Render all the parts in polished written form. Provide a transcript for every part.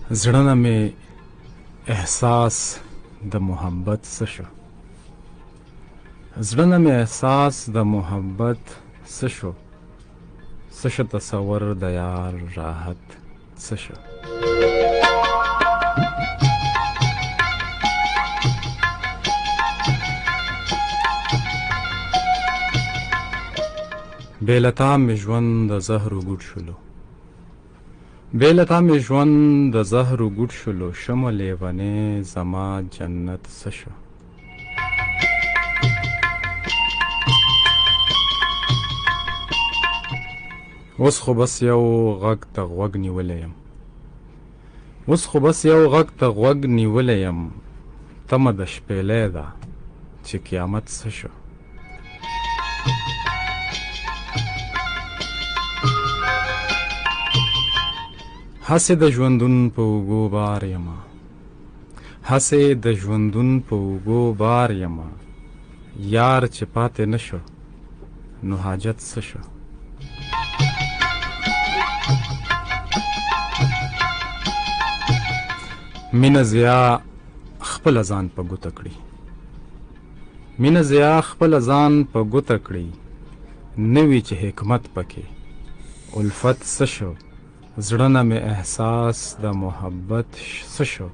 زړه نه مې احساس د محبت څه شو، زړه نه مې احساس د محبت څه شو، څه شو تصور د یار راحت څه شو. بې له تا مې ژوند د زهرو ګوټ شولو، بې له تا مې ژوند د زهرو ګوټ شولو، شمه لیونې زما جنت څه شو. اوس خو بس یو غږ ته غوږ نیولی یم، اوس خو بس یو غږ ته غوږ نیولی یم، تمه د شپېلۍ ده چې قیامت څه شو. هسې د ژوندون په اوږو بار یمه، هسې د ژوندون په اوږو بار یمه، یار چې پاتې نه شو نو حاجت څه شو. مینه ضیا خپله ځان په ګوته کړي، مینه ضیا خپله ځان په ګوته کړي، نه وي چې حکمت پکې الفت څه شو. زړه نه مې احساس د محبت څه شو،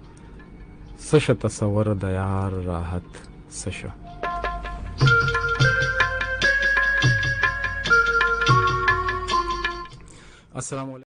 څه شو تصور د یار راحت څه شو. السلام علیکم.